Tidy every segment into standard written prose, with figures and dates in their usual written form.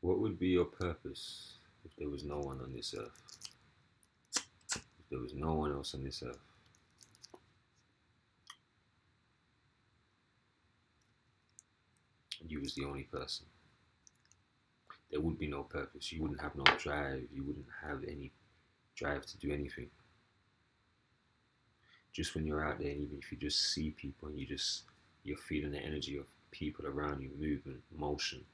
What would be your purpose if there was no one on this earth? If there was no one else on this earth? And you was the only person. There would be no purpose. You wouldn't have no drive. You wouldn't have any drive to do anything. Just when you're out there, and even if you just see people and you're feeling the energy of people around you, movement, motion,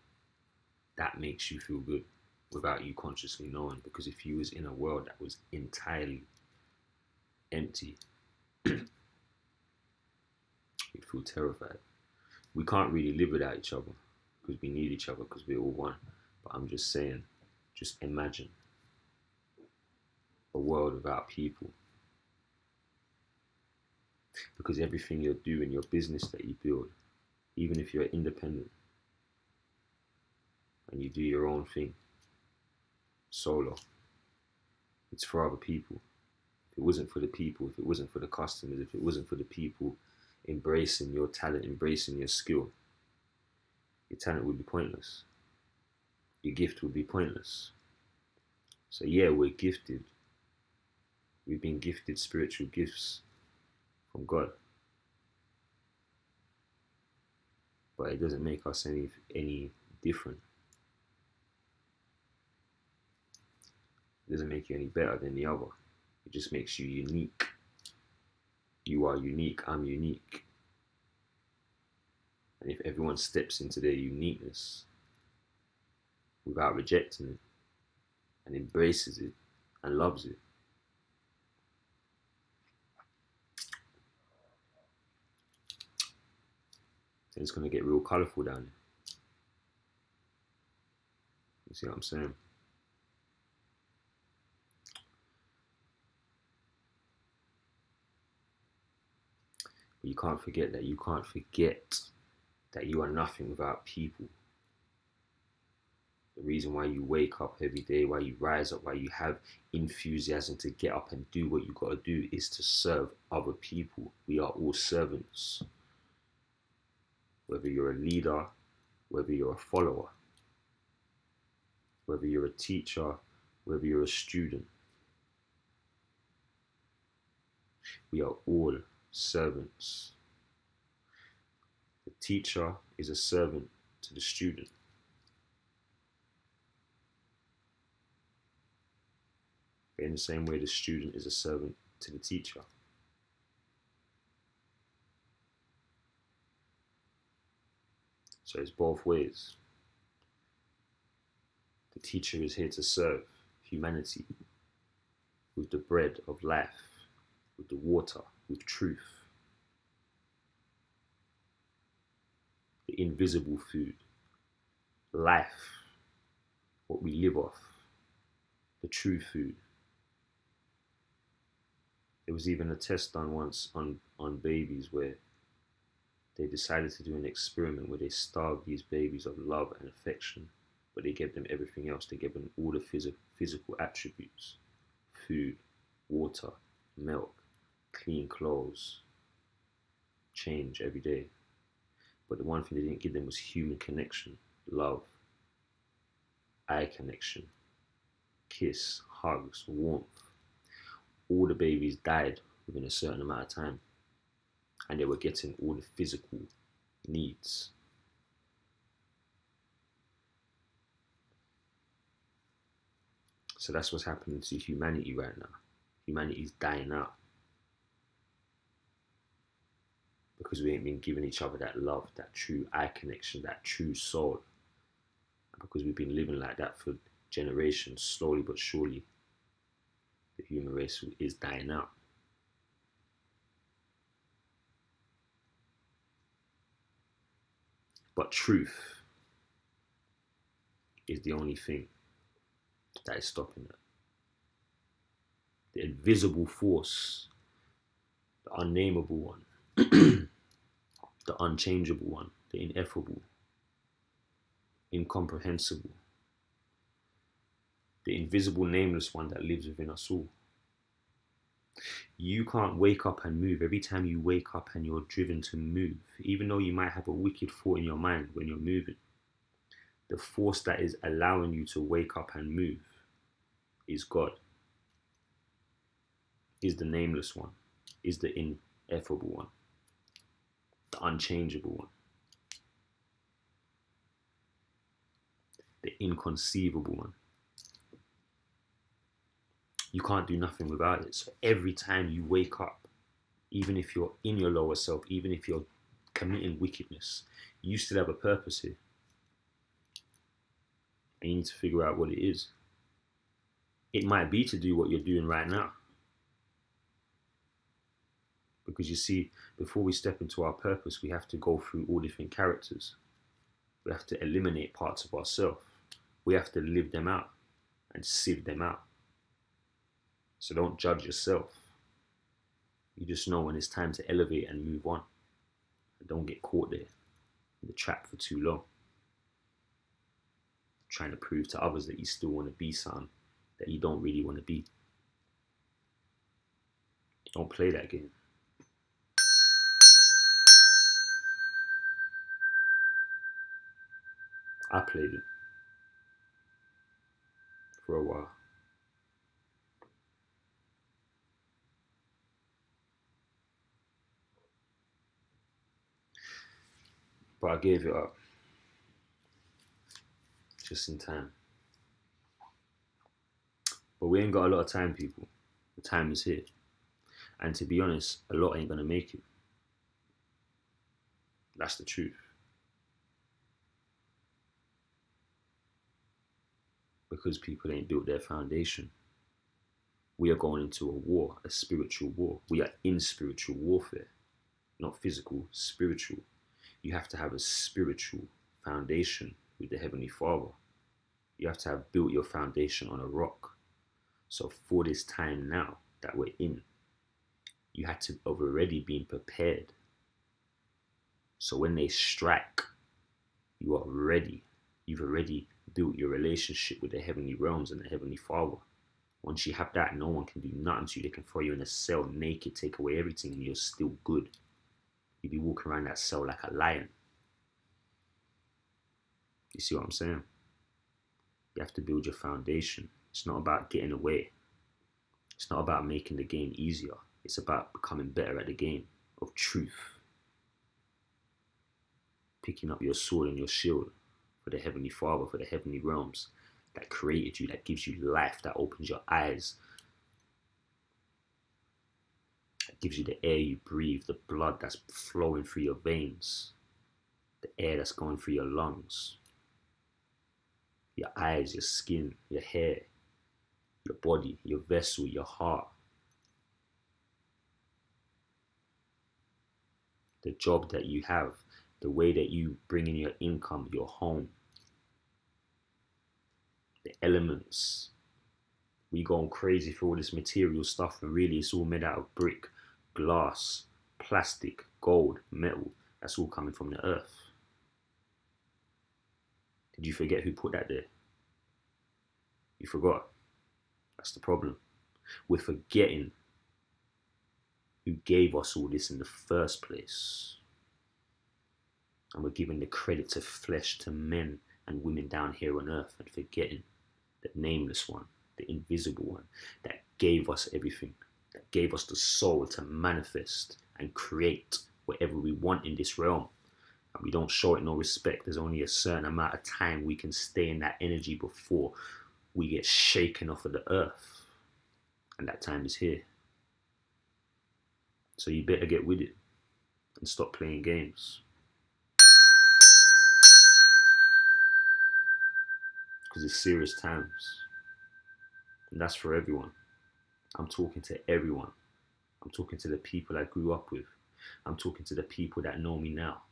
that makes you feel good without you consciously knowing. Because if you was in a world that was entirely empty, you'd feel terrified. We can't really live without each other because we need each other because we're all one. But I'm just saying, just imagine a world without people. Because everything you're doing, your business that you build, even if you're independent and you do your own thing, solo, it's for other people. If it wasn't for the people, if it wasn't for the customers, if it wasn't for the people embracing your talent, embracing your skill, your talent would be pointless. Your gift would be pointless. So yeah, we're gifted. We've been gifted spiritual gifts from God. But it doesn't make us any different. It doesn't make you any better than the other. It just makes you unique. You are unique, I'm unique. And if everyone steps into their uniqueness without rejecting it and embraces it and loves it, then it's going to get real colourful down there. You see what I'm saying? But you can't forget that you are nothing without people. The reason why you wake up every day, why you rise up, why you have enthusiasm to get up and do what you got to do is to serve other people. We are all servants. Whether you're a leader, whether you're a follower, whether you're a teacher, whether you're a student, we are all servants. The teacher is a servant to the student. In the same way, the student is a servant to the teacher. So it's both ways. The teacher is here to serve humanity with the bread of life, with the water, with truth, the invisible food, life, what we live off, the true food. There was even a test done once on babies where they decided to do an experiment where they starved these babies of love and affection, but they gave them everything else. They gave them all the physical attributes: food, water, milk, clean clothes, change every day. But the one thing they didn't give them was human connection, love, eye connection, kiss, hugs, warmth. All the babies died within a certain amount of time, and they were getting all the physical needs. So that's what's happening to humanity right now. Humanity is dying out because we ain't been giving each other that love, that true eye connection, that true soul. And because we've been living like that for generations, slowly but surely, the human race is dying out. But truth is the only thing that is stopping that. The invisible force, the unnameable one, the unchangeable one, the ineffable, incomprehensible, the invisible, nameless one that lives within us all. You can't wake up and move. Every time you wake up and you're driven to move, even though you might have a wicked thought in your mind when you're moving, The force that is allowing you to wake up and move is God, is the nameless one, is the ineffable one, the unchangeable one, the inconceivable one. You can't do nothing without it. So every time you wake up, even if you're in your lower self, even if you're committing wickedness, you still have a purpose here. And you need to figure out what it is. It might be to do what you're doing right now. Because you see, before we step into our purpose, we have to go through all different characters. We have to eliminate parts of ourselves. We have to live them out and sieve them out. So don't judge yourself. You just know when it's time to elevate and move on. And don't get caught there in the trap for too long. Trying to prove to others that you still want to be something that you don't really want to be. Don't play that game. I played it for a while. But I gave it up. Just in time. But we ain't got a lot of time, people. The time is here. And to be honest, a lot ain't gonna make it. That's the truth. Because people ain't built their foundation. We are going into a war, a spiritual war. We are in spiritual warfare. Not physical, spiritual. You have to have a spiritual foundation with the Heavenly Father. You have to have built your foundation on a rock. So for this time now that we're in, you had to have already been prepared. So when they strike, you are ready. You've already built your relationship with the heavenly realms and the Heavenly Father. Once you have that, no one can do nothing to you. They can throw you in a cell naked, take away everything, and you're still good. You'd be walking around that cell like a lion. You see what I'm saying? You have to build your foundation. It's not about getting away. It's not about making the game easier. It's about becoming better at the game of truth. Picking up your sword and your shield for the Heavenly Father, for the heavenly realms that created you, that gives you life, that opens your eyes, that gives you the air you breathe, the blood that's flowing through your veins, the air that's going through your lungs, your eyes, your skin, your hair, your body, your vessel, your heart, the job that you have, the way that you bring in your income, your home, the elements. We going crazy for all this material stuff, and really it's all made out of brick, glass, plastic, gold, metal. That's all coming from the earth. Did you forget who put that there? You forgot. That's the problem. We're forgetting who gave us all this in the first place. And we're giving the credit to flesh, to men and women down here on earth, and forgetting the nameless one, the invisible one, that gave us everything, that gave us the soul to manifest and create whatever we want in this realm. And we don't show it no respect. There's only a certain amount of time we can stay in that energy before we get shaken off of the earth. And that time is here. So you better get with it and stop playing games. Because it's serious times. And that's for everyone. I'm talking to everyone. I'm talking to the people I grew up with. I'm talking to the people that know me now.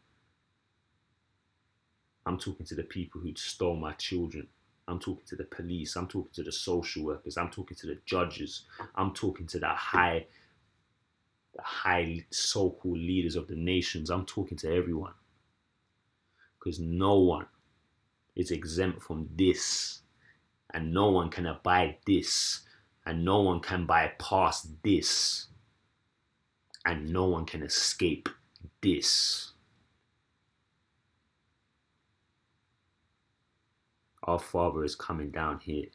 I'm talking to the people who stole my children. I'm talking to the police. I'm talking to the social workers. I'm talking to the judges. I'm talking to the high so-called leaders of the nations. I'm talking to everyone. Because no one is exempt from this. And no one can abide this. And no one can bypass this. And no one can escape this. Our Father is coming down here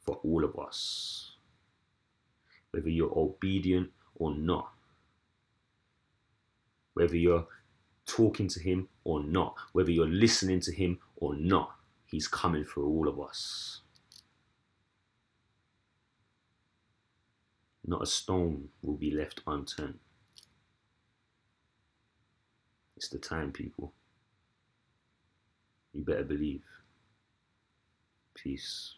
for all of us, whether you're obedient or not, whether you're talking to him or not, whether you're listening to him or not. He's coming for all of us. Not a stone will be left unturned. It's the time, people. You better believe. Peace.